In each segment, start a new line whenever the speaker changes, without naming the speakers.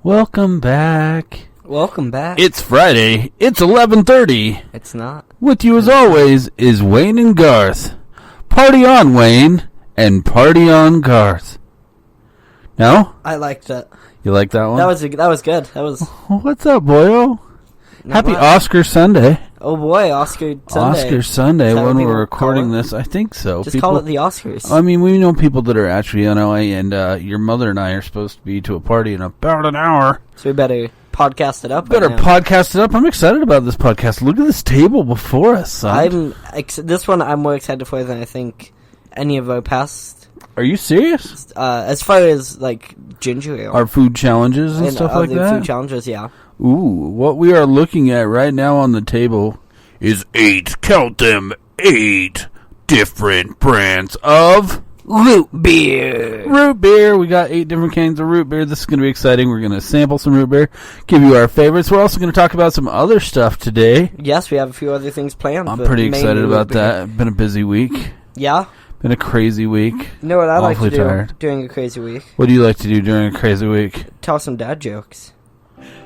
Welcome back.
Welcome back.
It's Friday. It's 11:30.
It's not.
With you as always is Wayne and Garth. Party on, Wayne, and party on, Garth. No?
I liked that.
You like that one?
That was good. That was.
What's up, boyo? Happy
much.
Oscar Sunday.
Oh boy, Oscar Sunday.
Oscar Sunday when
people
we're recording
call it?
this. I think so.
Just call it the Oscars.
I mean, we know people that are actually on LA, and your mother and I are supposed to be to a party in about an hour.
So we better podcast it up.
Better podcast it up. I'm excited about this podcast. Look at this table before us, son.
This one I'm more excited for than I think any of our past.
Are you serious?
As far as like ginger ale,
Our food challenges and stuff like that?
Food challenges, yeah.
Ooh, what we are looking at right now on the table is 8 different brands of
root beer.
Root beer. We got 8 different cans of root beer. This is going to be exciting. We're going to sample some root beer, give you our favorites. We're also going to talk about some other stuff today.
Yes, we have a few other things planned.
I'm pretty excited about that. Been a busy week.
Yeah.
Been a crazy week.
You know what I like to do
tired.
during a crazy week?
What do you like to do during a crazy week?
Tell some dad jokes.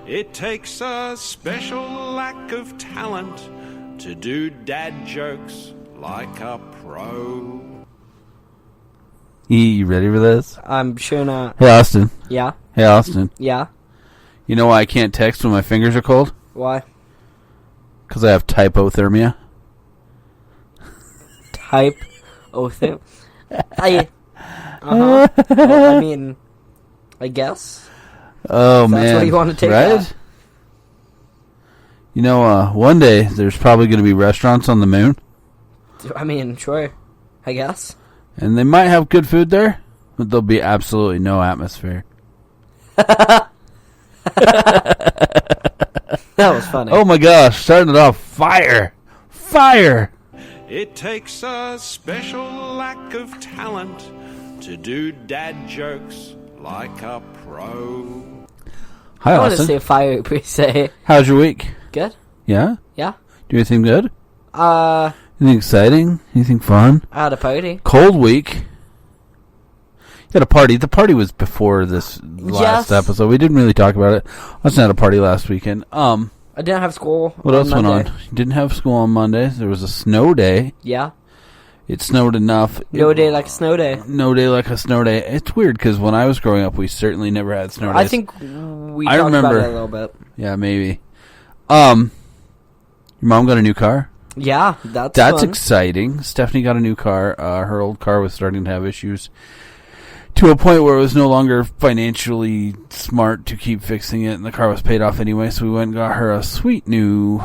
It takes a special lack of talent to do dad jokes like a pro.
You ready for this?
I'm sure not.
Hey, Austin.
Yeah?
Hey, Austin.
Yeah?
You know why I can't text when my fingers are cold?
Why?
Because I have typothermia.
Typothermia? Well, I mean, I guess.
Oh, man.
That's what you want to take
right?
out.
You know, one day there's probably going to be restaurants on the moon.
I mean, sure. I guess.
And they might have good food there, but there'll be absolutely no atmosphere.
That was funny.
Oh my gosh, starting it off, fire! Fire!
It takes a special lack of talent to do dad jokes like a pro.
Hi,
I want to
Austin.
say fire per se.
How's your week?
Good?
Yeah?
Yeah?
Do anything good?
I
Anything exciting? Anything fun?
had a party.
Cold week. You had a party. The party was before this last episode. We didn't really talk about it. I was at a party last weekend.
I didn't have school.
What else went
Monday.
on? You didn't have school on Monday. There was a snow day.
Yeah.
It snowed enough.
No day like a snow day.
No day like a snow day. It's weird because when I was growing up, we certainly never had snow days.
I think we talked
remember.
about it a little bit.
Yeah, maybe. Your mom got a new car?
Yeah, that's fun.
Exciting. Stephanie got a new car. Her old car was starting to have issues to a point where it was no longer financially smart to keep fixing it, and the car was paid off anyway, so we went and got her a sweet new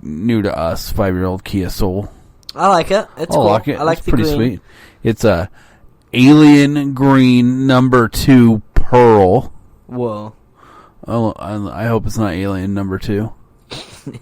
to us 5-year-old Kia Soul.
I like it. It's cool.
Like it.
I like
it's
the
pretty
green.
sweet. It's a alien green number 2 pearl.
Whoa.
Oh, I hope it's not alien number 2.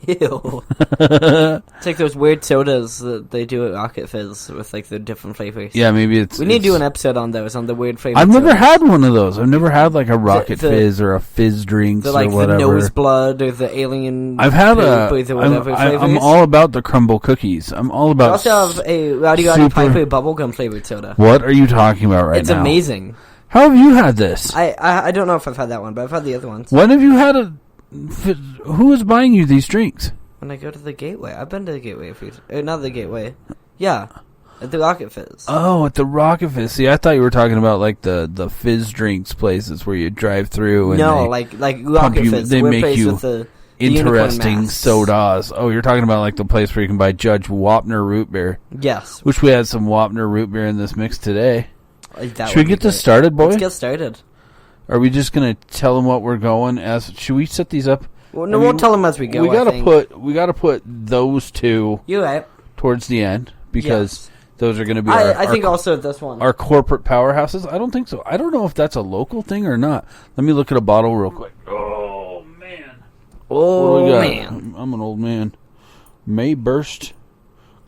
Ew. It's like those weird sodas that they do at Rocket Fizz with like the different flavors.
Yeah, maybe it's...
We need to do an episode on those, on the weird flavors.
I've never had one of those. I've never had like a Rocket Fizz or a Fizz Drinks or whatever.
The nose blood or the alien...
I've had I'm all about the crumble cookies. I'm all about...
We also have a Rowdy Roddy Piper bubblegum flavored soda.
What are you talking about right now?
It's amazing.
How have you had this?
I don't know if I've had that one, but I've had the other ones.
When have you had a... Who is buying you these drinks?
When I go to the Gateway. I've been to the Gateway a few times. Not the Gateway. Yeah. At the Rocket Fizz.
Oh, at the Rocket Fizz. See, I thought you were talking about like the Fizz Drinks places where you drive through and
no, like Rocket Fizz.
They
make
make you
with the
interesting sodas. Oh, you're talking about like the place where you can buy Judge Wapner root beer.
Yes.
Wish we had some Wapner root beer in this mix today.
Should
we get this started, boy?
Let's get started.
Are we just gonna tell them what we're going as? Should we set these up?
Well, no, we'll tell them as we go.
We gotta put those two.
You're right.
Towards the end because those are going to be.
I think also this one.
Our corporate powerhouses. I don't think so. I don't know if that's a local thing or not. Let me look at a bottle real quick. Oh man.
Oh man.
I'm an old man. May burst.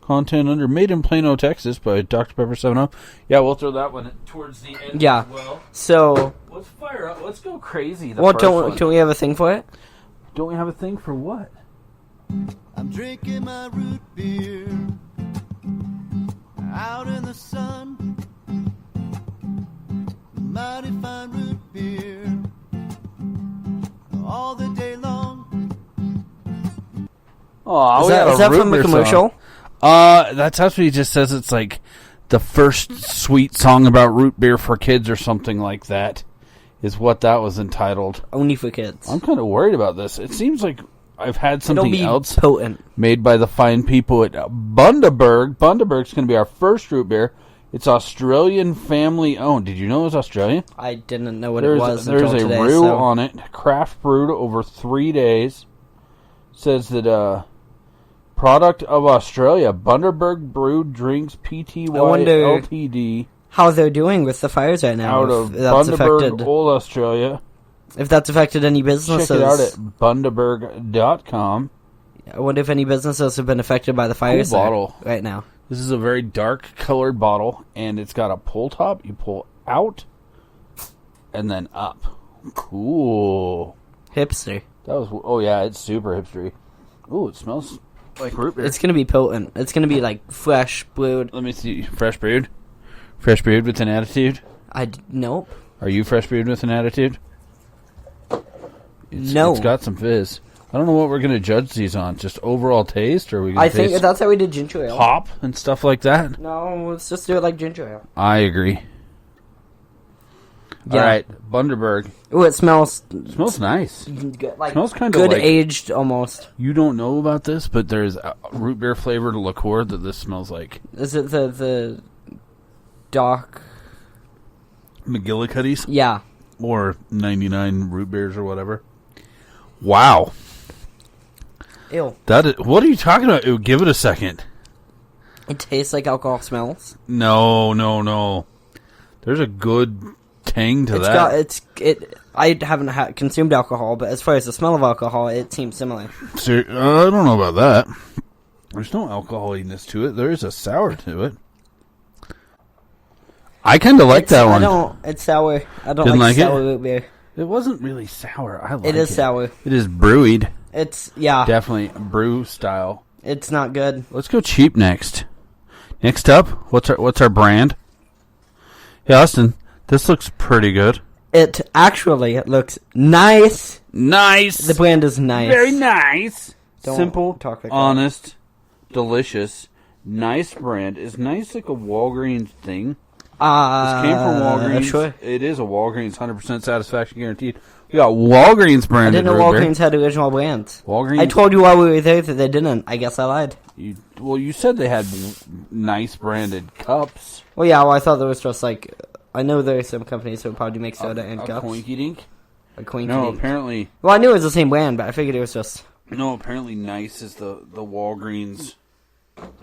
Content under Made in Plano, Texas by Dr. Pepper 7-Up. Yeah, we'll throw that one towards the end as well.
So
let's fire up. Let's go crazy.
Don't we have a thing for it?
Don't we have a thing for what?
I'm drinking my root beer out in the sun. Mighty fine root beer.
Oh,
Is that from the commercial?
That's actually he just says it's like the first sweet song about root beer for kids or something like that. Is what that was entitled.
Only for kids.
I'm kind of worried about this. It seems like I've had something else
potent
made by the fine people at Bundaberg. Bundaberg's going to be our first root beer. It's Australian family owned. Did you know it was Australian?
I didn't know what it was
There's
until
a
today.
brew on it. Craft brewed over 3 days. Says that product of Australia. Bundaberg Brewed Drinks Pty Ltd.
How they're doing with the fires right now.
Out of Bundaberg, Old Australia.
If that's affected any businesses.
Check it out at bundaberg.com.
I wonder if any businesses have been affected by the fires
bottle
right now.
This is a very dark colored bottle, and it's got a pull top. You pull out and then up. Cool.
Hipster.
It's super hipstery. Ooh, it smells like root beer.
It's going to be potent. It's going to be like fresh brewed.
Let me see. Fresh brewed? Fresh brewed with an attitude?
Nope.
Are you fresh brewed with an attitude?
No.
It's got some fizz. I don't know what we're going to judge these on. Just overall taste? Or are we going to
I think that's how we did ginger ale.
Pop and stuff like that?
No, let's just do it like ginger ale.
I agree.
Yeah.
All right, Bundaberg.
Ooh, it smells...
Smells nice.
Good, like
Smells kind of
good
like...
aged, almost.
You don't know about this, but there's a root beer flavored liqueur that this smells like.
Is it the Doc...
McGillicuddy's?
Yeah.
Or 99 root beers or whatever. Wow.
Ew.
What are you talking about? Ew, give it a second.
It tastes like alcohol smells.
No. There's a good tang to that.
I haven't consumed alcohol, but as far as the smell of alcohol, it seems similar.
I don't know about that. There's no alcoholiness to it. There is a sour to it. I kind of like that one.
It's sour. I don't
Didn't
like
like
sour
it?
root beer.
It wasn't really sour. I like it.
It is sour.
It is brewed.
It's, yeah.
Definitely brew style.
It's not good.
Let's go cheap next. Next up, what's our brand? Hey, Austin, this looks pretty good.
It looks nice.
Nice.
The brand is nice.
Very nice.
Don't
simple,
talk like
honest, delicious, nice brand. Is nice like a Walgreens thing? This came from Walgreens.
Sure.
It is a Walgreens 100% satisfaction guaranteed. We got Walgreens branded.
I didn't know Walgreens had original brands.
Walgreens.
I told you while we were there that they didn't. I guess I lied.
You said they had nice branded cups.
Well, yeah. Well, I thought there was just like I know there are some companies who probably make soda and cups.
Coinky Dink.
A Coinky
No,
Dink.
apparently.
Well, I knew it was the same brand, but I figured it was just
No, apparently nice is the Walgreens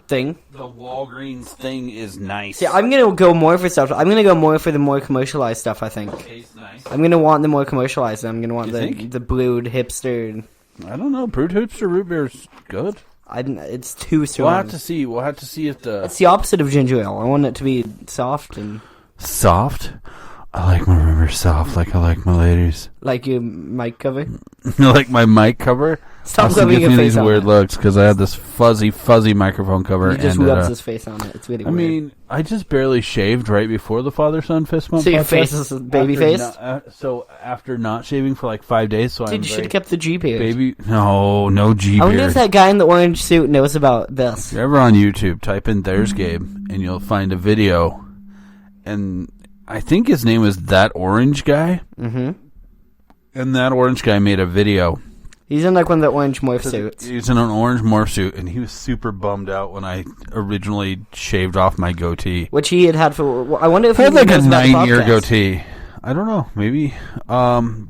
thing.
The Walgreens thing is nice.
See, I'm gonna go more for stuff. I'm gonna go more for the more commercialized stuff. I think.
Tastes nice.
I'm gonna want the more commercialized. I'm gonna want
think?
the brewed hipster.
I don't know. Brewed hipster root beer is good.
It's too strong.
We'll have to see. We'll have to see if the
It's the opposite of ginger ale. I want it to be soft and
soft. I like my root beer soft, like I like my ladies.
like your mic cover.
Like my mic cover.
Stop
Austin
rubbing
gives
your
me
face
these
on
weird
it.
looks because I had this fuzzy microphone cover.
He just
and
rubs his face on it. It's really
I
weird.
mean, I just barely shaved right before the father-son fist bump.
So your
podcast.
face is baby faced?
So after not shaving for like 5 days, so
Dude,
I'm
you should have kept the G beard.
baby. No G
I wonder if
beard.
that guy in the orange suit knows about this.
If you're ever on YouTube, type in "There's Gabe" and you'll find a video. And I think his name was That Orange Guy.
Mm-hmm.
And That Orange Guy made a video.
He's in like one of the orange morph suits.
He's in an orange morph suit, and he was super bummed out when I originally shaved off my goatee.
Which he had for... I wonder if
I had
he
like a
knows about the
9-year
podcast.
goatee. I don't know. Maybe.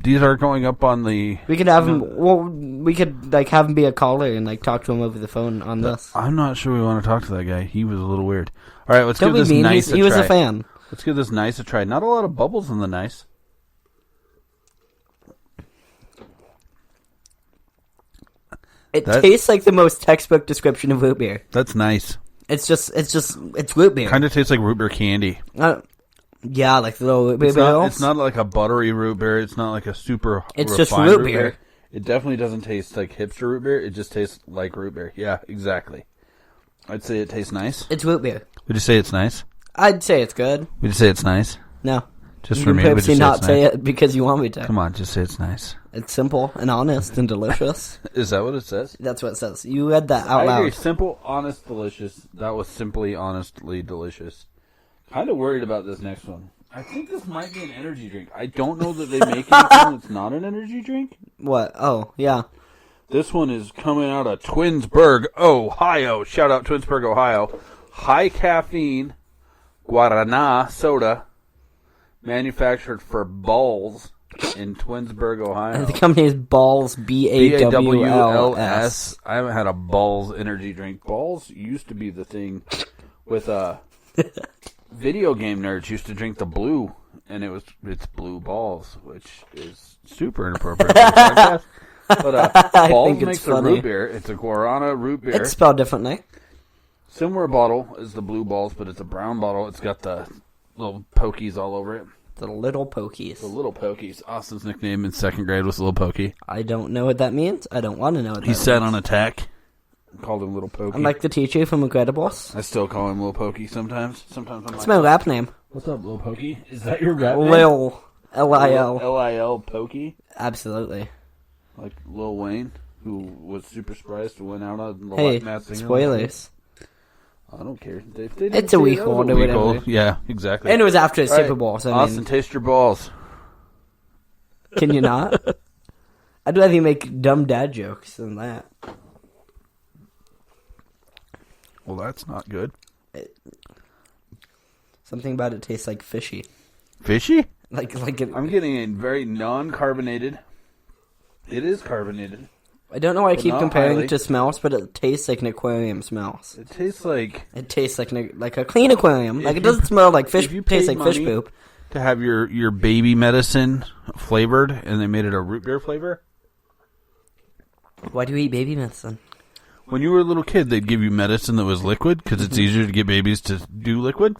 These are going up on the...
We could have him... Well, we could like have him be a caller and like talk to him over the phone on this.
I'm not sure we want to talk to that guy. He was a little weird. All right, let's
Don't
give
be
this
mean.
nice
He was
try.
a fan.
Let's give this nice a try. Not a lot of bubbles in the nice.
It tastes like the most textbook description of root beer.
That's nice.
It's root beer.
Kind of tastes like root beer candy.
Yeah, like the little root beer barrels.
It's not like a buttery root beer. It's not like a super
It's
refined
just root beer.
It definitely doesn't taste like hipster root beer. It just tastes like root beer. Yeah, exactly. I'd say it tastes nice.
It's root beer.
Would you say it's nice?
I'd say it's good.
Would you say it's nice?
No.
Just
You
for
can
me, would
purposely
you say
not
it's
say
nice?
it because you want me to.
Come on, just say it's nice.
It's simple and honest and delicious.
Is that what it says?
That's what it says. You read that out
I agree.
loud.
Simple, honest, delicious. That was simply, honestly delicious. Kind of worried about this next one. I think this might be an energy drink. I don't know that they make anything that's not an energy drink.
What? Oh, yeah.
This one is coming out of Twinsburg, Ohio. Shout out Twinsburg, Ohio. High caffeine Guaraná soda, manufactured for Balls in Twinsburg, Ohio.
The company is Balls, B-A-W-L-S.
I haven't had a Balls energy drink. Balls used to be the thing with video game nerds used to drink the blue, and it's blue balls, which is super inappropriate for the podcast. But Balls makes a root beer. It's a Guarana root beer.
It's spelled differently.
Similar bottle as the blue balls, but it's a brown bottle. It's got the little pokies all over it.
The little pokies.
The little pokies. Austin's nickname in second grade was Little Pokey.
I don't know what that means. I don't want to know what that means.
He sat on attack. Called him Little Pokey.
I'm like the teacher from Incredibles.
I still call him Little Pokey sometimes. Sometimes I'm
That's my rap name.
What's up, Little Pokey? Is that your rap name?
Lil. L-I-L.
L-I-L Pokey?
Absolutely.
Like Lil Wayne, who was super surprised to win out on the
Hey,
Masked Singer.
Spoilers.
I don't care. If they
It's a week old or whatever.
Yeah, exactly.
And it was after the Super Bowl, so
Austin, taste your balls.
Can you not? I'd rather you make dumb dad jokes than that.
Well, that's not good.
Something about it tastes like fishy.
Fishy?
Like
I'm getting a very non-carbonated. It is carbonated.
I don't know why I
But
keep
not
comparing
highly.
it to smells, but it tastes like an aquarium smells.
It tastes like
It tastes like a clean aquarium. Like
If
it
you-
doesn't smell like fish.
if you
Tastes
paid
like fish
money-
poop.
to have your baby medicine flavored, and they made it a root beer flavor.
Why do you eat baby medicine?
When you were a little kid, they'd give you medicine that was liquid because it's easier to get babies to do liquid.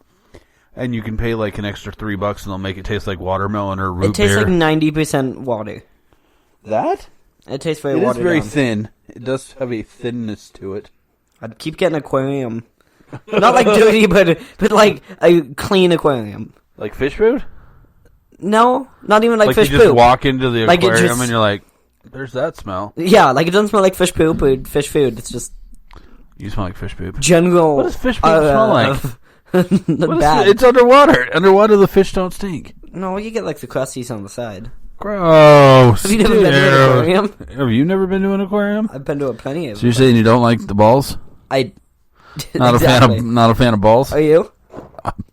And you can pay like an extra $3 and they'll make it taste like watermelon or root
It tastes
beer.
like 90% water.
That?
It tastes very
It is
watered
very
down.
thin. It does have a thinness to it.
I'd keep getting aquarium. Not like dirty, but like a clean aquarium.
Like fish food?
No, not even like fish
you just
poop.
walk into the
Like it
aquarium
just-
and you're like, there's that smell.
Yeah, like it doesn't smell like fish poop or fish food. It's just
You smell like fish poop.
general.
What does fish poop smell like?
Bad.
It's underwater. Underwater, the fish don't stink.
No, you get like the crusties on the side.
Gross.
Have you never been to an aquarium?
Have you never been to an aquarium?
I've been to a plenty of.
So you're saying you don't like the balls?
I
Not
exactly.
a fan of balls.
Are you?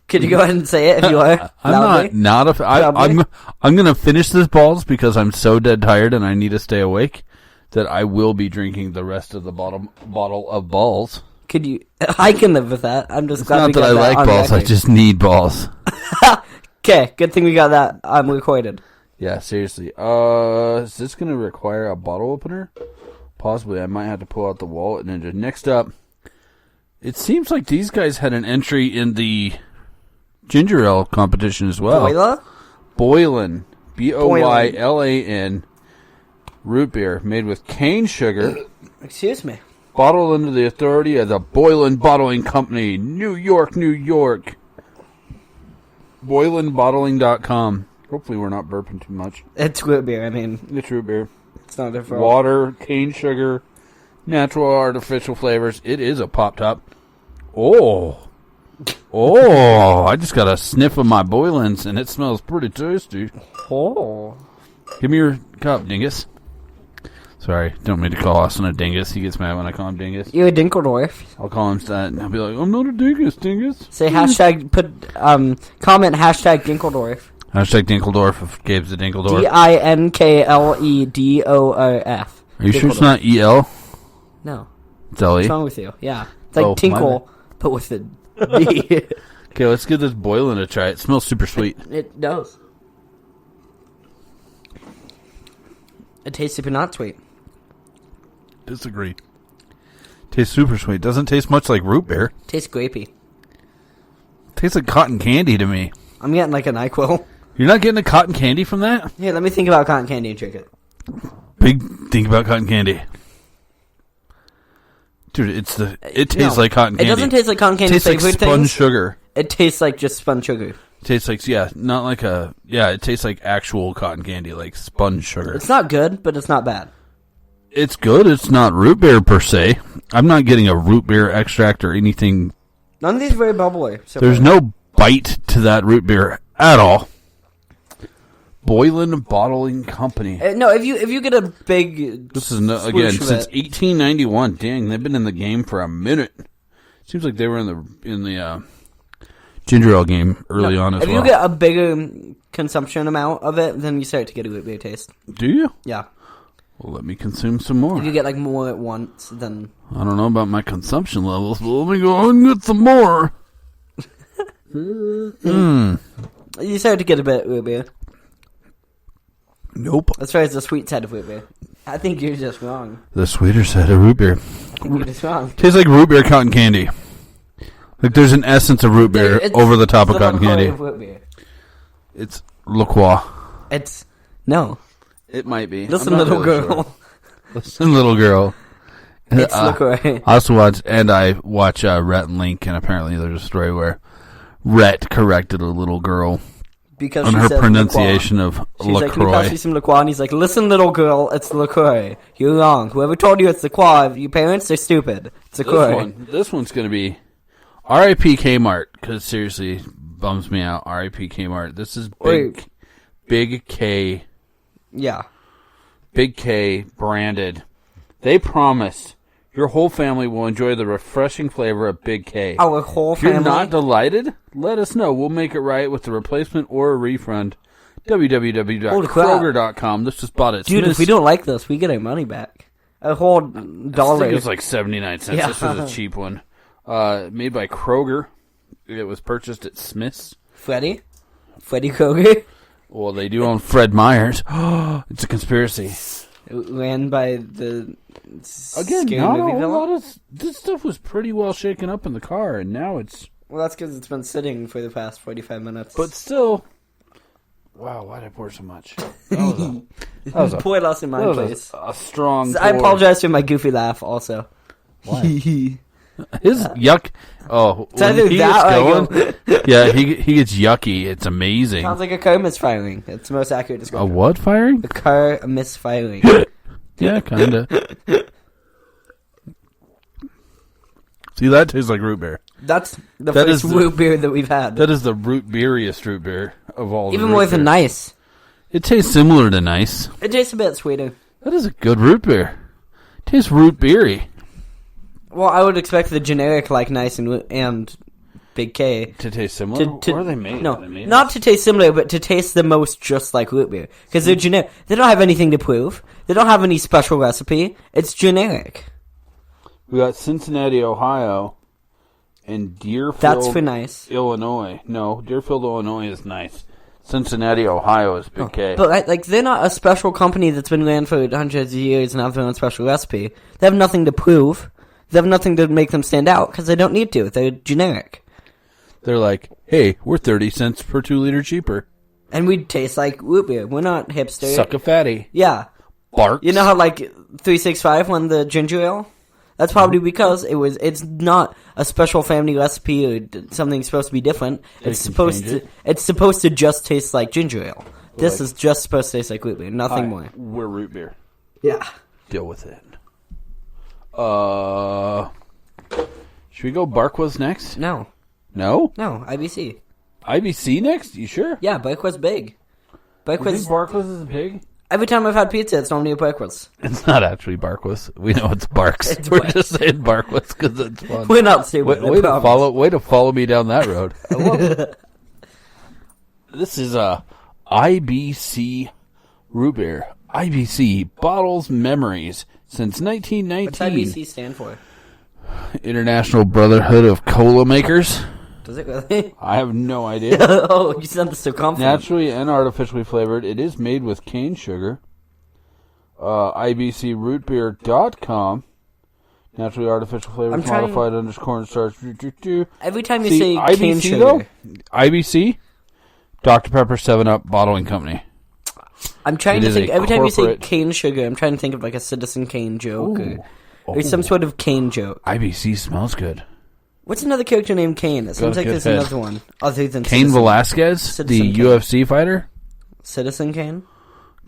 Could you go ahead and say it if you are?
I'm
loudly?
not a. I'm gonna finish this balls because I'm so dead tired and I need to stay awake. That I will be drinking the rest of the bottle of balls.
Could you? I can live with that. I'm just
It's
glad
not
we
that
got
I like
on
balls. I
record.
just need balls.
Okay, good thing we got that. I'm recorded.
Yeah, seriously. Is this gonna require a bottle opener? Possibly. I might have to pull out the wallet ninja. Next up, it seems like these guys had an entry in the ginger ale competition as well.
Boiler?
Boylan. Boylan. Root beer made with cane sugar.
Excuse me.
Bottled under the authority of the Boylan Bottling Company, New York, New York. BoylanBottling.com. Hopefully we're not burping too much.
It's root beer. I mean,
It's root beer.
it's not different.
Water, cane sugar, natural artificial flavors. It is a pop top. Oh. Oh, I just got a sniff of my Boylans and it smells pretty tasty.
Oh.
Give me your cup, dingus. Sorry, don't mean to call Austin a dingus. He gets mad when I call him dingus.
You're a Dinkeldorf.
I'll call him that and I'll be like, I'm not a dingus, dingus.
Say hashtag, comment hashtag Dinkeldorf.
Hashtag Dinkeldorf if Gabe's a Dinkeldorf.
Dinkledorf.
Are you sure it's not EL?
No.
It's LE?
What's wrong with you? Yeah. It's like
Oh,
Tinkle, but with the D.
Okay, let's give this Boylan a try. It smells super sweet.
It does. It tastes super not sweet.
Disagree. Tastes super sweet. Doesn't taste much like root beer.
Tastes grapey.
Tastes like cotton candy to me.
I'm getting like a NyQuil.
You're not getting a cotton candy from that?
Here, let me think about cotton candy and drink it.
Big think about cotton candy. Dude, it tastes like cotton candy.
It doesn't taste like cotton
It
candy
tastes like
flavored
spun
things.
sugar.
It tastes like just spun sugar.
Tastes like, not like it tastes like actual cotton candy, like sponge sugar.
It's not good, but it's not bad.
It's good. It's not root beer per se. I'm not getting a root beer extract or anything.
None of these are very bubbly. So
There's no bite to that root beer at all. Boylan Bottling Company.
No, if you get a big...
This is, again, since 1891. Dang, they've been in the game for a minute. Seems like they were in the ginger ale game early on as well.
If you get a bigger consumption amount of it, then you start to get a root beer taste.
Do you?
Yeah.
Well, let me consume some more.
If you get like more at once, then...
I don't know about my consumption levels, but let me go and get some more.
You start to get a bit of root beer.
Nope.
As far as the sweet side of root beer. I think you're just wrong.
The sweeter side of root beer.
You're just wrong.
Tastes like root beer cotton candy. Like there's an essence of root beer over the top of cotton candy.
Root beer.
It's LaCroix.
It's... No.
It might be.
Listen, little girl.
Sure. Listen, little girl.
It's LaCroix.
I also watch Rhett and Link, and apparently there's a story where Rhett corrected a little girl
because
on
she
her
said
pronunciation of
She's like, can you
LaCroix.
pass me some LaCroix? And he's like, listen, little girl, it's LaCroix. You're wrong. Whoever told you it's LaCroix, your parents, they're stupid. It's LaCroix.
This one's going to be R.I.P. Kmart, because seriously, bums me out. R.I.P. Kmart. This is Big K.
Yeah.
Big K branded. They promise your whole family will enjoy the refreshing flavor of Big K.
Our whole
If you're
family?
not delighted, let us know. We'll make it right with the replacement or a refund. www.kroger.com. This was bought at
Dude,
Smith's.
if we don't like this, we get our money back. A whole
I
dollar.
think it was like 79 cents.
Yeah.
This was a cheap one. Made by Kroger. It was purchased at Smith's.
Freddy Kroger?
Well, they do own Fred Meyer's. It's a conspiracy.
Ran by the
Again,
scary
not
movie
a
villain?
lot of this stuff was pretty well shaken up in the car, and now it's.
Well, that's because it's been sitting for the past 45 minutes.
But still, wow! Why'd I pour so much? That was a
Pour loss in my place.
a strong.
I
pour.
apologize for my goofy laugh. Also,
Why? His yuck. Oh,
it's either
he
that
gets
or
going. Yeah, he gets yucky. It's amazing.
sounds like a car misfiring. It's the most accurate
A
description.
what firing?
A car misfiring.
Yeah, kinda. See, that tastes like root beer.
That's the
That
first
is the-
root beer that we've had.
That is the root beeriest root beer of all.
Even
the
more
root
than
beers.
nice.
It tastes similar to nice.
It tastes a bit sweeter.
That is a good root beer. It tastes root beery.
Well, I would expect the generic like nice and Big K
To taste similar?
to
Where are they made?
no,
Are they made
not to taste similar, but to taste the most just like root beer because they're generic. They don't have anything to prove. They don't have any special recipe. It's generic.
We got Cincinnati, Ohio, and Deerfield.
That's for nice.
Illinois. No, Deerfield, Illinois is nice. Cincinnati, Ohio is Big K.
But like they're not a special company that's been around for hundreds of years and have their own special recipe. They have nothing to prove. They have nothing to make them stand out because they don't need to. They're generic.
They're like, hey, we're 30 cents per 2 liter cheaper.
And we taste like root beer. We're not hipster.
Suck a fatty.
Yeah.
Barks.
You know how like 365 won the ginger ale? That's probably because it's not a special family recipe or something supposed to be different. It's supposed to just taste like ginger ale. This is just supposed to taste like root beer, nothing more.
We're root beer.
Yeah.
Deal with it. Should we go Barqua's next?
No,
No?
IBC.
IBC next? You sure?
Yeah, Barqua's big.
You think
Barqua's.
Barqua's is big?
Every time I've had pizza, it's normally a Barqua's.
It's not actually Barqua's. We know it's Barks.
It's
We're
Barks.
just saying Barqua's because it's fun.
We're not stupid.
Way to follow me down that road. This is IBC root beer. IBC bottles memories since 1919.
What's IBC stand for?
International Brotherhood of Cola Makers.
Does it really?
I have no idea.
Oh, you sound so confident.
Naturally and artificially flavored. It is made with cane sugar. IBCRootbeer.com. Naturally artificial flavors modified under cornstarch.
Every time you
See,
say
IBC
cane sugar,
though? IBC, Dr. Pepper 7-Up Bottling Company.
I'm trying
It
to
is
think.
a
Every time you say
corporate-
cane sugar, I'm trying to think of like a Citizen Kane joke
Ooh.
or some sort of cane joke.
IBC smells good.
What's another character named Kane? It seems like there's another one other than
Cain Velasquez, the UFC fighter.
Citizen Kane.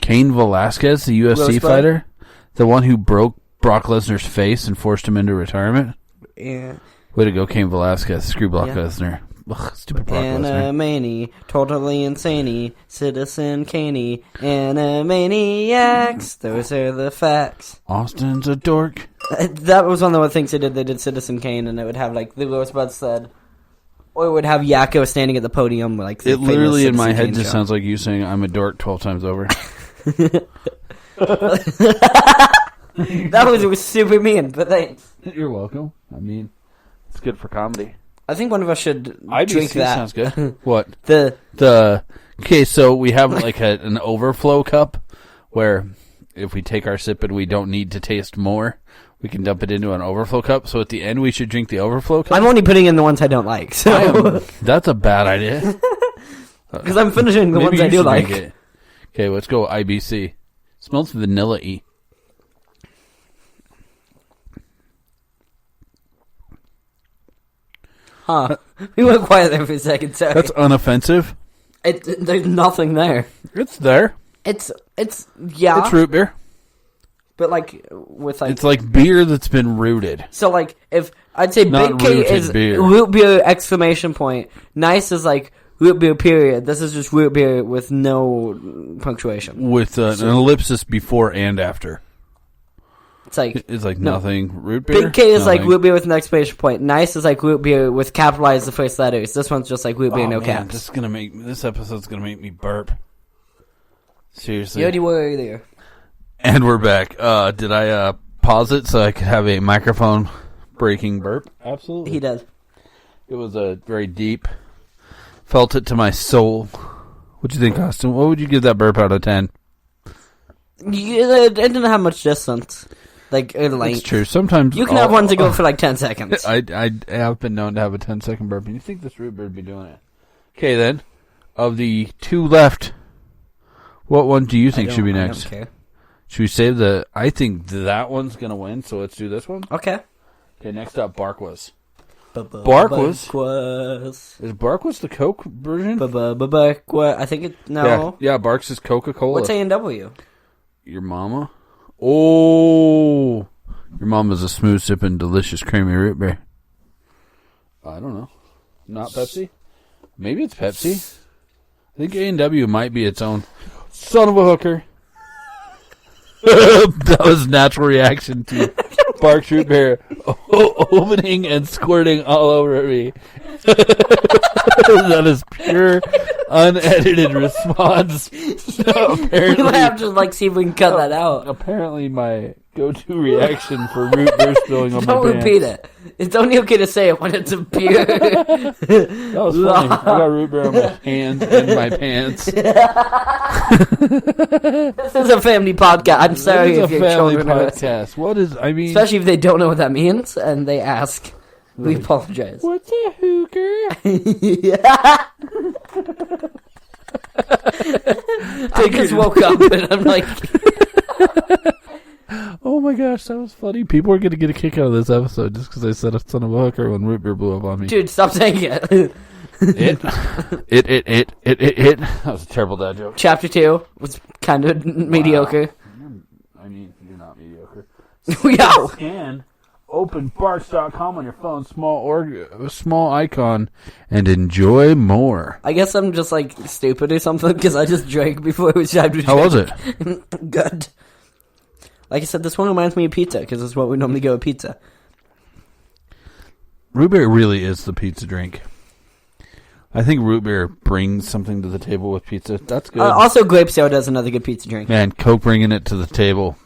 Cain Velasquez, the UFC fighter, the one who broke Brock Lesnar's face and forced him into retirement.
Yeah.
Way to go, Cain Velasquez. Screw Brock Lesnar. Ugh, stupid Brock Lesnar.
Animani, totally insane. Citizen Kane, Animaniacs. Those are the facts.
Austin's a dork.
That was one of the things they did. They did Citizen Kane, and it would have like the Rosebud said, or it would have Yakko standing at the podium. Like
it literally in my head just sounds like you saying "I'm a dork" 12 times over.
That was super mean, but thanks.
You're welcome. I mean, it's good for comedy.
I think one of us should
IBC
drink that.
Sounds good. What?
Okay,
so we have like an overflow cup where if we take our sip and we don't need to taste more, we can dump it into an overflow cup. So at the end, we should drink the overflow cup.
I'm only putting in the ones I don't like. So
that's a bad idea.
Because I'm finishing the ones I do like.
Okay, let's go IBC. Smells vanilla-y.
Huh. We went quiet there for a second, sorry.
That's unoffensive.
There's nothing there.
It's there.
It's
It's root beer.
But like with like
it's like beer that's been rooted.
So like if I'd say
Not
Big K is
beer.
root beer exclamation point. Nice is like root beer period. This is just root beer with no punctuation.
With an ellipsis before and after.
It's like
nothing. Root beer.
Big K is like root beer with an exclamation point. Nice is like root beer with capitalized the first letters. This one's just like root beer no caps.
This episode's gonna make me burp. Seriously.
You already were earlier.
And we're back. Did I pause it so I could have a microphone breaking burp? Absolutely.
He did.
It was a very deep. Felt it to my soul. What'd you think, Austin? What would you give that burp out of 10?
It didn't have much distance.
It's true. Sometimes
you can have one to go for like 10 seconds.
I have been known to have a 10-second burp, and you think this root beer would be doing it? Okay, then. Of the two left, what one do you think should be next?
I don't care.
Should we save the... I think that one's going to win, so let's do this one.
Okay.
Okay, next up, Barkwas. Barkwas? Is Barkwas the Coke version?
I think it... No.
Yeah, Barks is Coca-Cola.
What's A&W?
Your mama? Oh! Your mama's a smooth-sipping, delicious, creamy root beer. I don't know. Not Pepsi? Maybe it's Pepsi. I think A&W might be its own. Son of a hooker. That was natural reaction to Barks root beer opening and squirting all over me. That is pure, unedited response. Apparently,
we have to see if we can cut that out.
Apparently, my go-to reaction for root beer spilling on my pants.
Don't repeat it. It's only okay to say it when it's a beer.
That was funny. I got root beer on my hands and my pants.
This is a family podcast. I'm sorry if your children are
podcast. What is? I mean,
especially if they don't know what that means and they ask. We apologize.
What's a hooker?
Yeah. I just woke up and I'm like,
oh my gosh, that was funny. People are going to get a kick out of this episode just because I said a son of a hooker when root beer blew up on me.
Dude, stop saying it.
It. That was a terrible dad joke.
Chapter 2 was kind of mediocre.
I mean, you're not mediocre.
Yeah.
Scan openbarks.com on your phone, small icon, and enjoy more.
I guess I'm just stupid or something because I just drank before it was time to drink.
How was it?
Good. Like I said, this one reminds me of pizza because it's what we normally go with pizza.
Root beer really is the pizza drink. I think root beer brings something to the table with pizza. That's good.
Also, grape soda is another good pizza drink.
Man, Coke bringing it to the table.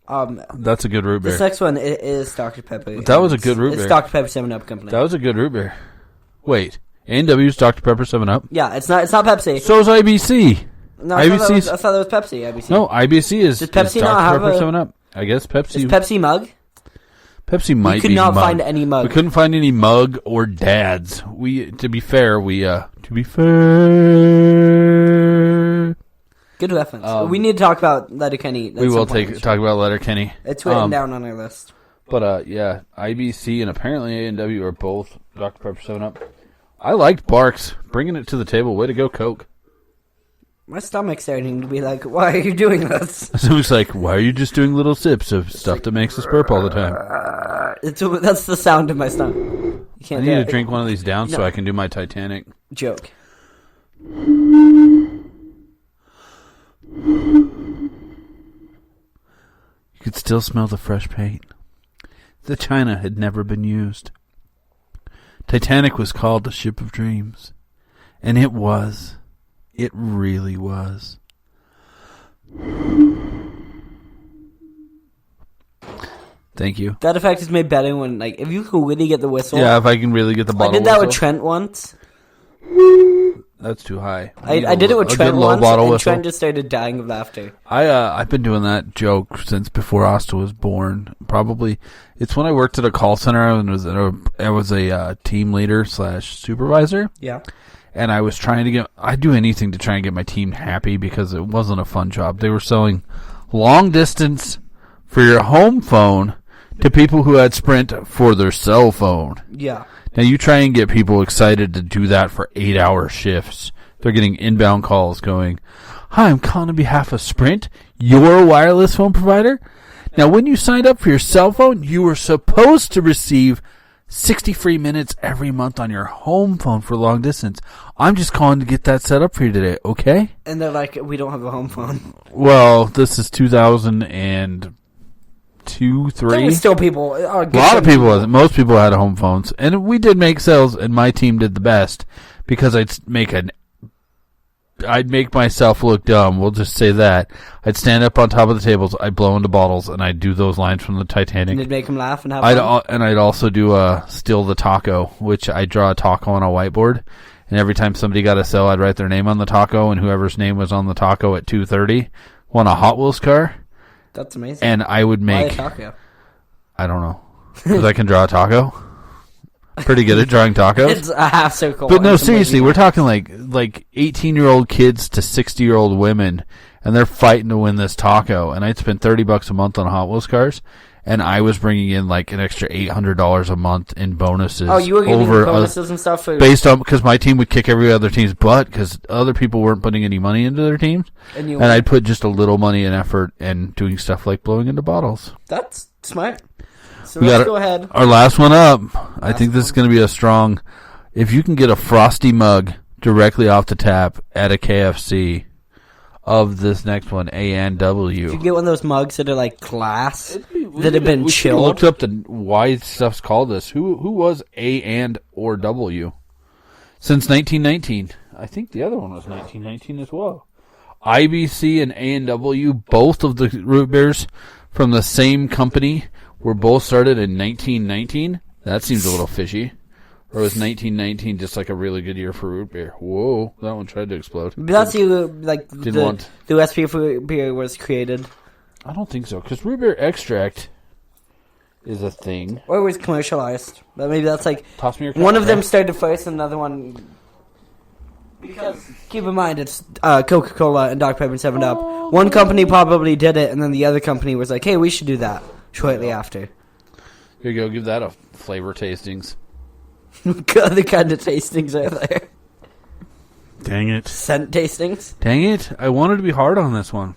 That's a good root beer.
This next one is Dr. Pepper.
That was a good root beer.
It's Dr. Pepper 7-Up Company.
That was a good root beer. Wait, A&W's Dr. Pepper 7-Up?
Yeah, it's not Pepsi.
So is IBC.
No, I thought that was Pepsi. IBC.
No, IBC is
Pepsi
Dr. Pepper 7-Up. I guess Pepsi.
Is Pepsi mug?
Pepsi might be.
We could not find any mug.
We couldn't find any mug or dads. To be fair.
Good reference. We need to talk about Letterkenny.
We will talk about Letterkenny.
It's written down on our list.
But, yeah, IBC and apparently A&W are both Dr. Pepper 7-Up. I liked Barks. Bringing it to the table. Way to go, Coke.
My stomach's starting to be like, why are you doing this?
So it's like, why are you just doing little sips of stuff that makes us burp all the time?
That's the sound of my stomach. You
I
can't
need to drink one of these down so
No.
I can do my Titanic.
Joke.
You could still smell the fresh paint. The china had never been used. Titanic was called the Ship of Dreams. And it was. It really was. Thank you.
That effect is made better when, like, if you can really get the whistle.
Yeah, if I can really get the bottle
I did that
whistle.
with Trent once.
That's too high.
I did it with Trent once,
bottle
and
whistle.
Trent just started dying of laughter.
I've been doing that joke since before Asta was born. Probably, it's when I worked at a call center and I was a team leader / supervisor.
Yeah.
And I was trying to get, I'd do anything to try and get my team happy because it wasn't a fun job. They were selling long distance for your home phone to people who had Sprint for their cell phone.
Yeah.
Now you try and get people excited to do that for 8-hour shifts. They're getting inbound calls going, "Hi, I'm calling on behalf of Sprint, your wireless phone provider. Now when you signed up for your cell phone, you were supposed to receive 60 free minutes every month on your home phone for long distance. I'm just calling to get that set up for you today, okay?"
And they're like, we don't have a home phone.
Well, this is 2002, 3.
There was still people.
A lot of people wasn't. Most people had home phones. And we did make sales, and my team did the best because I'd make myself look dumb. We'll just say that. I'd stand up on top of the tables, I'd blow into bottles, and I'd do those lines from the Titanic.
And it'd make them laugh and have fun.
I'd also do Steal the Taco, which I draw a taco on a whiteboard. And every time somebody got a sell, I'd write their name on the taco, and whoever's name was on the taco at 2:30 won a Hot Wheels car.
That's amazing.
And I would make...
Why a taco?
I don't know. Because I can draw a taco. Pretty good at drawing tacos.
It's a half circle.
But no, seriously, we're talking like 18-year-old kids to 60-year-old women, and they're fighting to win this taco. And I'd spend $30 a month on Hot Wheels cars, and I was bringing in like an extra $800 a month in bonuses.
Oh, you were getting bonuses and stuff?
Based on, because my team would kick every other team's butt, because other people weren't putting any money into their teams. And I'd put just a little money and effort and doing stuff like blowing into bottles.
That's smart. So
We
let's
got
go ahead.
Our last one up. I think this is going to be a strong... If you can get a frosty mug directly off the tap at a KFC of this next one, A&W.
If you get one of those mugs that are like glass, that have been
We
chilled.
looked up why stuff's called this. Who was A and or W? Since 1919. I think the other one was 1919 as well. IBC and A&W, both of the root beers from the same company, were both started in 1919. That seems a little fishy. Or was 1919 just like a really good year for root beer? Whoa, that one tried to explode.
But that's the recipe for beer was created.
I don't think so, because root beer extract is a thing.
Or it was commercialized. But maybe that's like...
Toss me your
one
cup,
of them
bro.
started first and another one... Because keep in mind, it's Coca-Cola and Dr. Pepper and 7-Up. One company probably did it, and then the other company was like, hey, we should do that shortly after.
Here you go, give that a flavor tastings.
What other kind of tastings are there?
Dang it.
Scent tastings?
Dang it. I wanted to be hard on this one.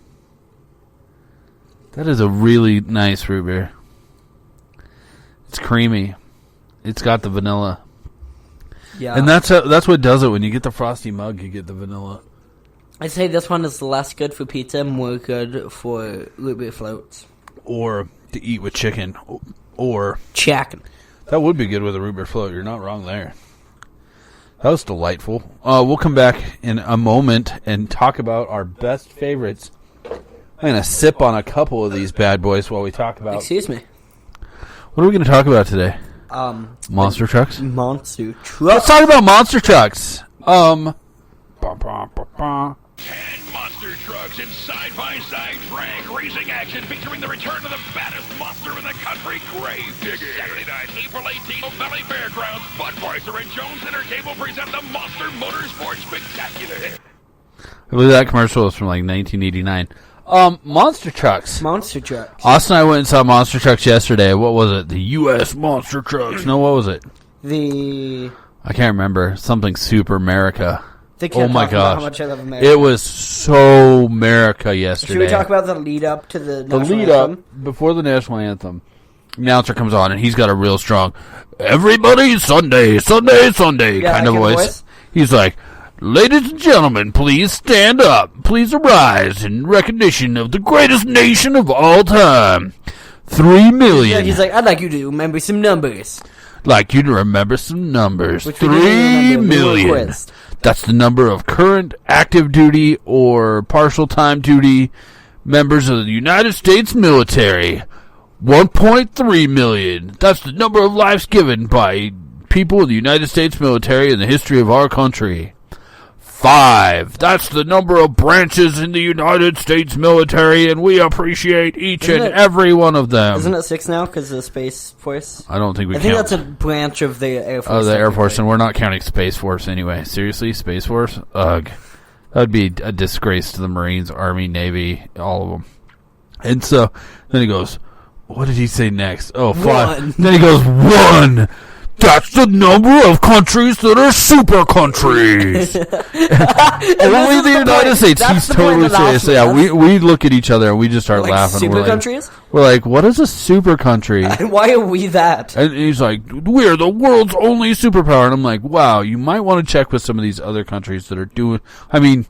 That is a really nice root beer. It's creamy. It's got the vanilla.
Yeah.
And that's what does it. When you get the frosty mug, you get the vanilla.
I'd say this one is less good for pizza, more good for root beer floats.
Or to eat with chicken. Or...
Chicken.
That would be good with a root beer float. You're not wrong there. That was delightful. We'll come back in a moment and talk about our best favorites. I'm going to sip on a couple of these bad boys while we talk about...
Excuse me.
What are we going to talk about today? Monster trucks?
Monster trucks.
Let's talk about monster trucks.
And monster trucks in side-by-side drag racing action featuring the return of the baddest monster in the country, Gravedigger. Saturday night, April 18th, Valley Fairgrounds, Budweiser and Jones Intercable present the Monster Motorsports Spectacular.
I believe that commercial was from like 1989. Monster trucks.
Monster trucks.
Austin and I went and saw Monster Trucks yesterday. What was it? The U.S. Monster Trucks. No, what was it? I can't remember. Something Super America.
Oh my gosh. How much I love America.
It was so America yesterday.
Should we talk about the lead up to the national anthem?
The lead up before the national anthem. Announcer comes on and he's got a real strong "Everybody Sunday, Sunday, Sunday" kind of voice. He's like, "Ladies and gentlemen, please stand up. Please arise in recognition of the greatest nation of all time. 3 million.
He's like, I'd like you to remember some numbers.
Like you to remember some numbers.
Which
3 million. That's the number of current active duty or partial time duty members of the United States military. 1.3 million. That's the number of lives given by people in the United States military in the history of our country. 5. That's the number of branches in the United States military, and we appreciate each and every one of them.
Isn't it 6 now because of the Space Force?
I don't think we
I think that's a branch of the Air Force.
Oh, the Air Force, and we're not counting Space Force anyway. Seriously, Space Force? Ugh. That would be a disgrace to the Marines, Army, Navy, all of them. And so, then he goes, what did he say next? Oh, 5. Then he goes, 1. That's the number of countries that are super countries. Only the United States. He's totally serious. Yeah, we look at each other and we just start laughing.
Super countries?
We're like, what is a super country?
And why are we that?
And he's like, we're the world's only superpower. And I'm like, wow, you might want to check with some of these other countries that are doing. I mean,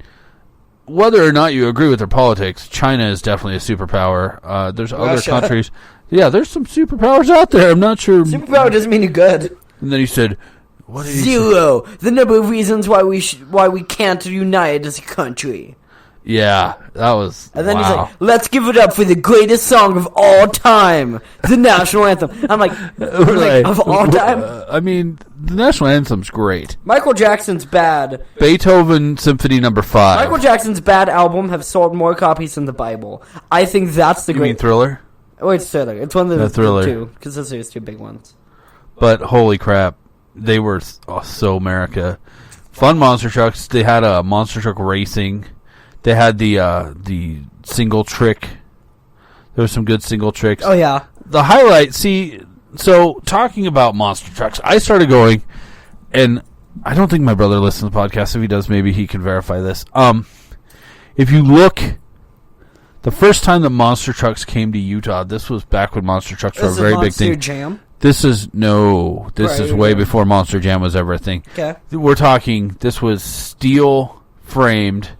whether or not you agree with their politics, China is definitely a superpower. There's other countries. Yeah, there's some superpowers out there. I'm not sure.
Superpower doesn't mean you're good.
And then he said, "What did he say?"
0. The number of reasons why we can't unite as a country.
Yeah, that was.
And then
wow.
he's like, "Let's give it up for the greatest song of all time, the national anthem." I'm like, of all time.
I mean, the national anthem's great.
Michael Jackson's Bad.
Beethoven Symphony No. 5.
Michael Jackson's Bad album have sold more copies than the Bible. I think that's the
You mean Thriller?
Oh, it's Thriller. It's one of the
Thriller.
two, because those are his 2 big ones.
But holy crap, they were so America. Fun monster trucks. They had a monster truck racing. They had the single trick. There was some good single tricks.
Oh yeah.
The highlight. See, so talking about monster trucks, I started going, and I don't think my brother listens to the podcast. If he does, maybe he can verify this. If you look. The first time the monster trucks came to Utah, this was back when monster trucks were a very big thing.
Jam?
This is way before Monster Jam was ever a thing.
Okay.
We're talking, this was steel-framed,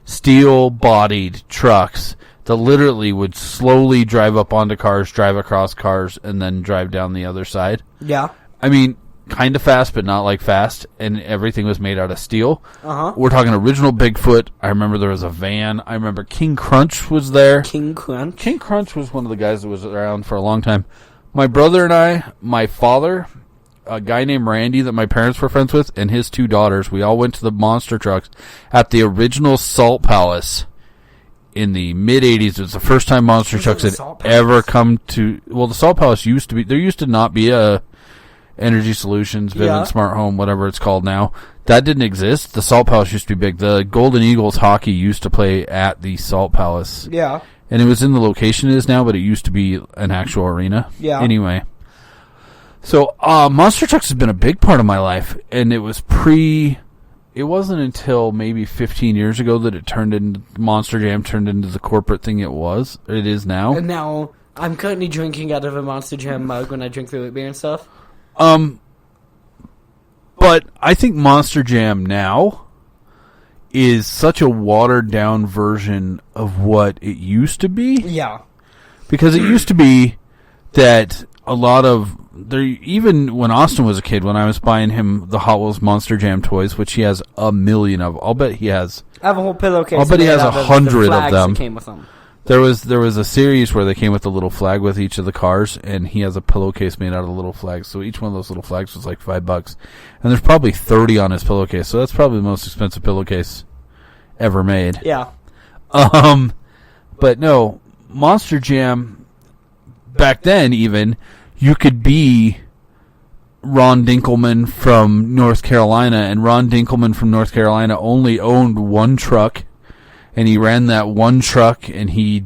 steel-bodied trucks that literally would slowly drive up onto cars, drive across cars, and then drive down the other side.
Yeah.
I mean, kind of fast, but not like fast, and everything was made out of steel.
Uh-huh.
We're talking original Bigfoot. I remember there was a van. I remember King Crunch was there.
King Crunch?
King Crunch was one of the guys that was around for a long time. My brother and I, my father, a guy named Randy that my parents were friends with, and his 2 daughters, we all went to the monster trucks at the original Salt Palace in the mid-'80s. It was the first time monster trucks had ever come to... Well, the Salt Palace used to be... There used to not be a... Energy Solutions, Vivint Smart Home, whatever it's called now. That didn't exist. The Salt Palace used to be big. The Golden Eagles hockey used to play at the Salt Palace.
Yeah.
And it was in the location it is now, but it used to be an actual arena.
Yeah.
Anyway. So, monster trucks has been a big part of my life, and it was it wasn't until maybe 15 years ago that it turned into, Monster Jam turned into the corporate thing it is now.
And now, I'm currently drinking out of a Monster Jam mug when I drink the Rootbeer and stuff.
But I think Monster Jam now is such a watered down version of what it used to be.
Yeah.
Because it used to be that a lot of even when Austin was a kid, when I was buying him the Hot Wheels Monster Jam toys, which he has a million of, I'll bet he has.
I have a whole pillowcase.
I'll bet he has 100 of them.
That came with them.
There was a series where they came with a little flag with each of the cars, and he has a pillowcase made out of the little flags. So each one of those little flags was like $5, and there's probably 30 on his pillowcase. So that's probably the most expensive pillowcase ever made.
Yeah.
But no, Monster Jam back then even you could be Ron Dinkelman from North Carolina, and Ron Dinkelman from North Carolina only owned one truck. and he ran that one truck, and he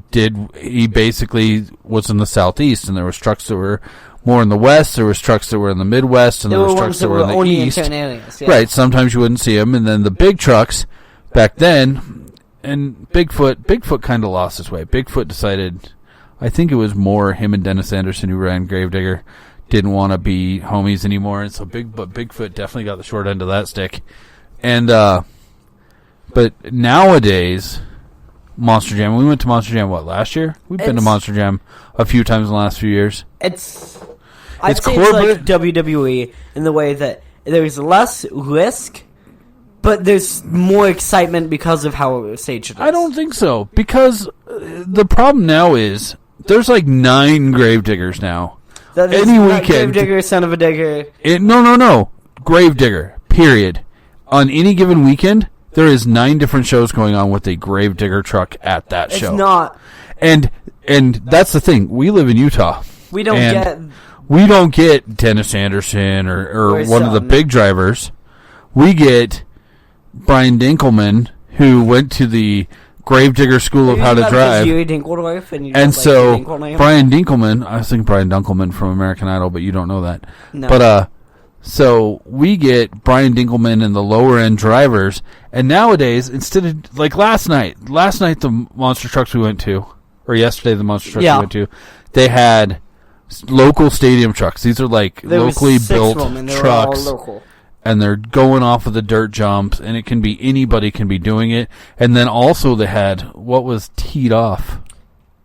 basically was in the Southeast, and there was trucks that were more in the West, there was trucks that were in the Midwest, and there was trucks that were in the East.
Areas, yeah.
Right, sometimes you wouldn't see them, and then the big trucks back then, and Bigfoot kind of lost his way. Bigfoot decided, I think it was more him and Dennis Anderson, who ran Gravedigger, didn't want to be homies anymore, and so Bigfoot definitely got the short end of that stick. And but nowadays, Monster Jam. We went to Monster Jam last year? We've been to Monster Jam a few times in the last few years.
I'd say it's like WWE in the way that there's less risk, but there's more excitement because of how staged it is.
I don't think so, because the problem now is there's like 9 Gravediggers now. Any weekend.
Gravedigger, son of a digger.
No. Gravedigger, period. On any given weekend, there is 9 different shows going on with a Gravedigger truck at that show.
It's not.
And that's the thing. We live in Utah.
We don't
get Dennis Anderson or one of the big drivers. We get Brian Dinkelman, who went to the Gravedigger School of How to Drive. And so, Brian Dinkelman, I was thinking Brian Dunkelman from American Idol, but you don't know that.
No.
But, so we get Brian Dinkelman and the lower end drivers, and nowadays, instead of, like last night the monster trucks we went to, or yesterday the monster trucks we went to, they had local stadium trucks. These are like locally built trucks. And they're going off of the dirt jumps, and it can be anybody can be doing it. And then also they had what was teed off.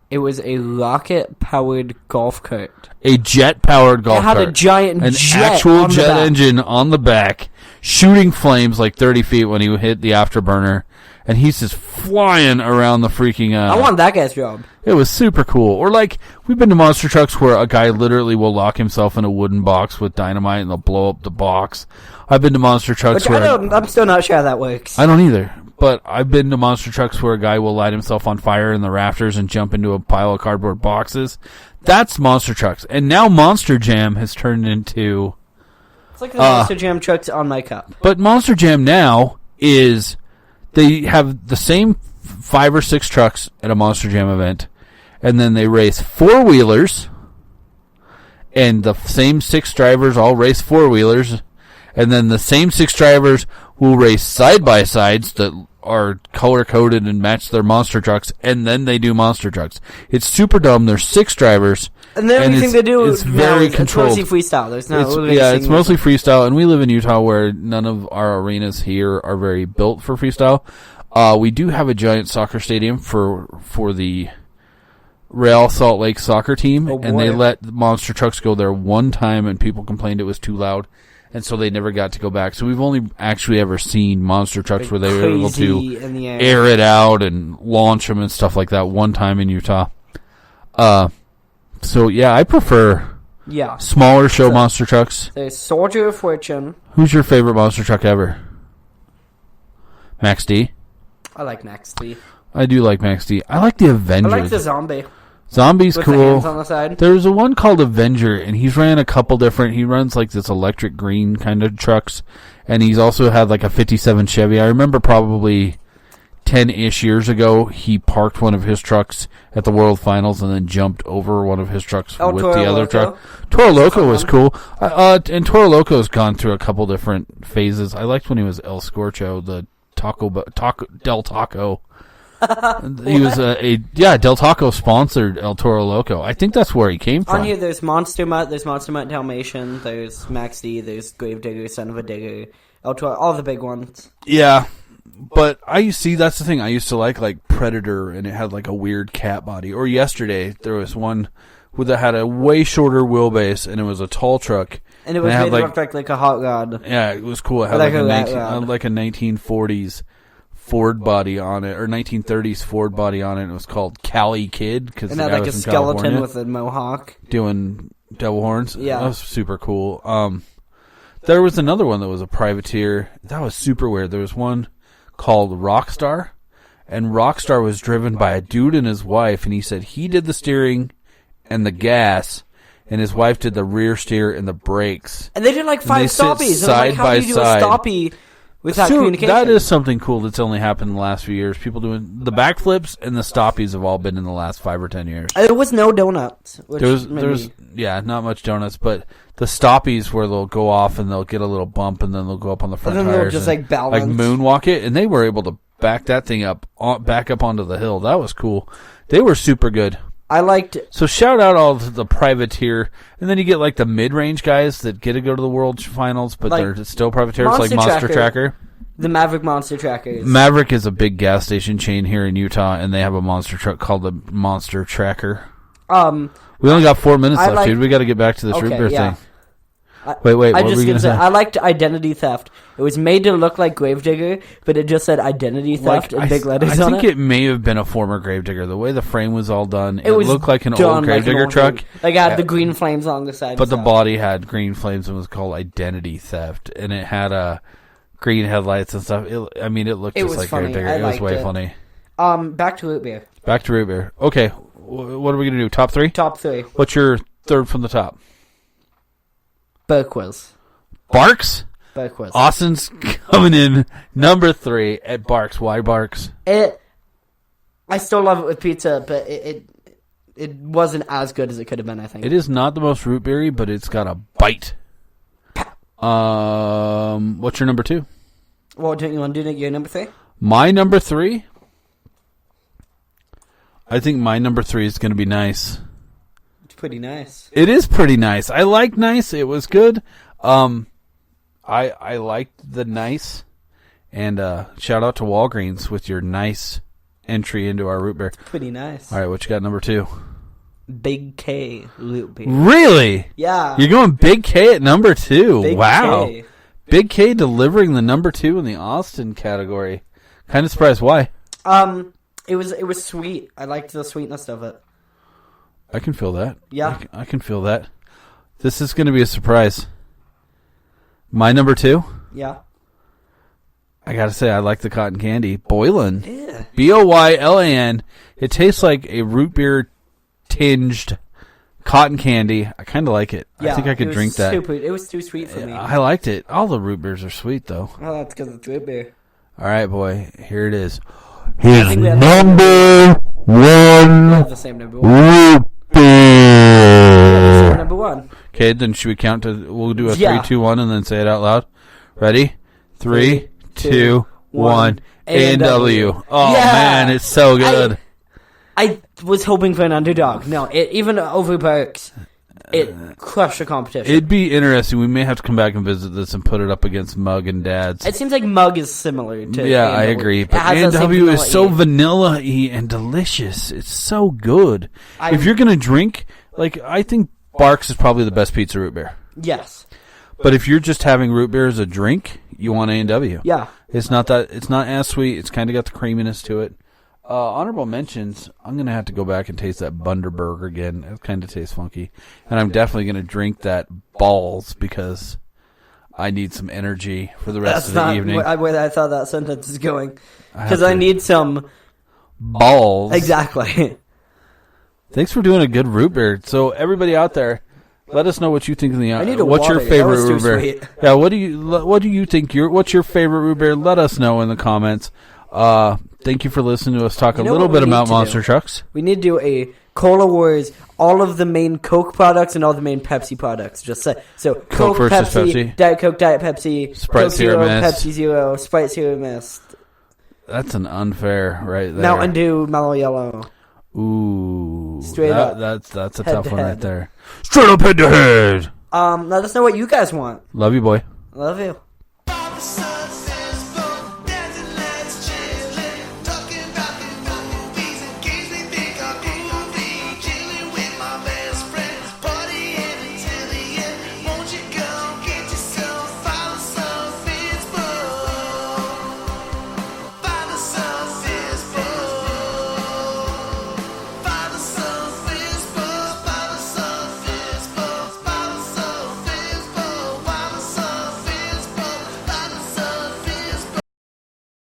It was a rocket-powered golf cart.
A jet-powered golf cart.
It had a giant
an
jet
actual
on
jet engine on the back, shooting flames like 30 feet when he hit the afterburner. And he's just flying around the freaking...
I want that guy's job.
It was super cool. Or like, we've been to monster trucks where a guy literally will lock himself in a wooden box with dynamite and they'll blow up the box. I've been to monster trucks where...
I'm still not sure how that works.
I don't either. But I've been to monster trucks where a guy will light himself on fire in the rafters and jump into a pile of cardboard boxes. That's monster trucks. And now Monster Jam has turned into...
It's like the Monster Jam trucks on my cup.
But Monster Jam now is... They have the same 5 or 6 trucks at a Monster Jam event, and then they race 4-wheelers, and the same 6 drivers all race 4-wheelers, and then the same 6 drivers will race side-by-sides that are color-coded and match their monster trucks, and then they do monster trucks. It's super dumb. There's 6 drivers.
And then everything they do
is very controlled.
It's mostly freestyle. There's no
it's mostly freestyle, and we live in Utah where none of our arenas here are very built for freestyle. We do have a giant soccer stadium for the Real Salt Lake soccer team, and they let monster trucks go there one time, and people complained it was too loud, and so they never got to go back. So we've only actually ever seen monster trucks where they were able to air it out and launch them and stuff like that one time in Utah. So, yeah, I prefer smaller show monster trucks.
There's Soldier of Fortune.
Who's your favorite monster truck ever? Max D?
I like Max D.
I do like Max D. I like the Avenger.
I like the Zombie.
Zombie's
with
cool.
The hands on the side.
There's a one called Avenger, and he's ran a couple different... He runs like this electric green kind of trucks, and he's also had like a 57 Chevy. I remember probably 10-ish years ago, he parked one of his trucks at the World Finals and then jumped over one of his trucks with the other truck. Toro Loco was cool. And Toro Loco's gone through a couple different phases. I liked when he was El Scorcho, the Del Taco. He was Del Taco sponsored El Toro Loco. I think that's where he came from.
On here, there's Monster Mutt, there's Monster Mutt Dalmatian, there's Max D, there's Gravedigger, Son of a Digger, El Toro, all the big ones.
Yeah. But that's the thing. I used to like Predator, and it had like a weird cat body. Or yesterday, there was one that had a way shorter wheelbase, and it was a tall truck.
And it was made to look like a hot rod.
Yeah, it was cool. It had like a 1940s Ford body on it, or 1930s Ford body on it. And it was called Cali Kid.
And it had like a skeleton with a mohawk.
Doing devil horns.
Yeah.
That was super cool. There was another one that was a privateer. That was super weird. There was one called Rockstar, and Rockstar was driven by a dude and his wife, and he said he did the steering and the gas, and his wife did the rear steer and the brakes.
And they did like 5 stoppies.
Side by side.
How do you do a stoppie without communication.
That is something cool that's only happened in the last few years. People doing the backflips and the stoppies have all been in the last 5 or 10 years.
There was no donuts.
There's not much donuts, but the stoppies where they'll go off and they'll get a little bump and then they'll go up on the front
and then
tires.
They'll just like balance.
Like moonwalk it, and they were able to back that thing back up onto the hill. That was cool. They were super good.
I liked it.
So shout out all to the privateer, and then you get like the mid-range guys that get to go to the World Finals, but
Like
they're still privateers, like Monster Tracker.
The Maverick Monster Trackers.
Maverick is a big gas station chain here in Utah, and they have a monster truck called the Monster Tracker. We only got 4 minutes left, dude. We got to get back to this root beer thing. Wait. What were you going to say?
I liked Identity Theft. It was made to look like Gravedigger, but it just said Identity Theft in big letters on it.
I think it may have been a former Gravedigger. The way the frame was all done, it looked like an old Gravedigger truck.
Like it had the green flames on the side.
But the body had green flames and was called Identity Theft. And it had green headlights and stuff. It looked just like Gravedigger. It was way funny.
Back to root beer.
Back to root beer. Okay, what are we going to do? Top 3?
Top 3.
What's your third from the top?
Berkwas.
Barks?
Berkwas.
Austin's coming in number 3 at Barks. Why Barks?
I still love it with pizza, but it wasn't as good as it could have been, I think.
It is not the most root beery, but it's got a bite. What's your number 2?
Well, don't you want to do your number 3?
My number 3? I think my number 3 is going to be Nice.
It's pretty nice.
It is pretty nice. I like Nice. It was good. I liked the Nice. And shout out to Walgreens with your Nice entry into our root beer.
Pretty nice.
All right, what you got number 2?
Big K root beer.
Really?
Yeah.
You're going Big K at number 2.
Big
wow.
K.
Big K delivering the number 2 in the Austin category. Kind of surprised. Why?
It was sweet. I liked the sweetness of it.
I can feel that.
Yeah.
I can feel that. This is going to be a surprise. My number 2?
Yeah.
I got to say, I like the cotton candy. Boylan.
Yeah.
Boylan. It tastes like a root beer tinged cotton candy. I kind of like it.
Yeah,
I think I could drink that.
It was too sweet for me.
I liked it. All the root beers are sweet, though.
Oh, that's because it's root beer.
All right, boy. Here it is.
His
number 1
the same number 1.
root beer.
Number 1.
Okay, then should we count to... We'll do a 3, 2, 1, and then say it out loud. Ready? 3, 2, 1. A&W. Oh,
yeah.
man, it's so good.
I was hoping for an underdog. No, even over Barks, it crushed the competition.
It'd be interesting. We may have to come back and visit this and put it up against Mug and Dad's.
It seems like Mug is similar to
Yeah,
A&W.
I agree. But
It has that same
A&W is so
vanilla-y.
vanilla-y and delicious. It's so good. If you're going to drink, I think Barks is probably the best pizza root beer.
Yes.
But if you're just having root beer as a drink, you want A&W.
Yeah.
It's not as sweet. It's kind of got the creaminess to it. Honorable mentions, I'm going to have to go back and taste that Bundaberg again. It kind of tastes funky. And I'm definitely going to drink that Balls because I need some energy for the rest of the evening.
That's not where I thought that sentence is going. Because I need some...
Balls.
Exactly.
Thanks for doing a good root beer. So everybody out there, let us know what you think of the.
I need a
what's your
water.
favorite
That was
root
too
beer?
sweet.
Yeah, what do you think? What's your favorite root beer? Let us know in the comments. Thank you for listening to us talk a little bit about monster trucks.
We need to do a Cola Wars, all of the main Coke products and all the main Pepsi products. So
Coke versus Pepsi,
Diet Coke, Diet Pepsi,
Sprite
Coke
Zero Mist,
Pepsi Zero, Sprite Zero Mist.
That's an unfair right there.
Mountain Dew, Mellow Yellow.
Ooh,
Straight up.
That's a
Head
tough
to
one
head.
right there. Straight up head to head.
Let us know what you guys want.
Love you, boy.
Love you.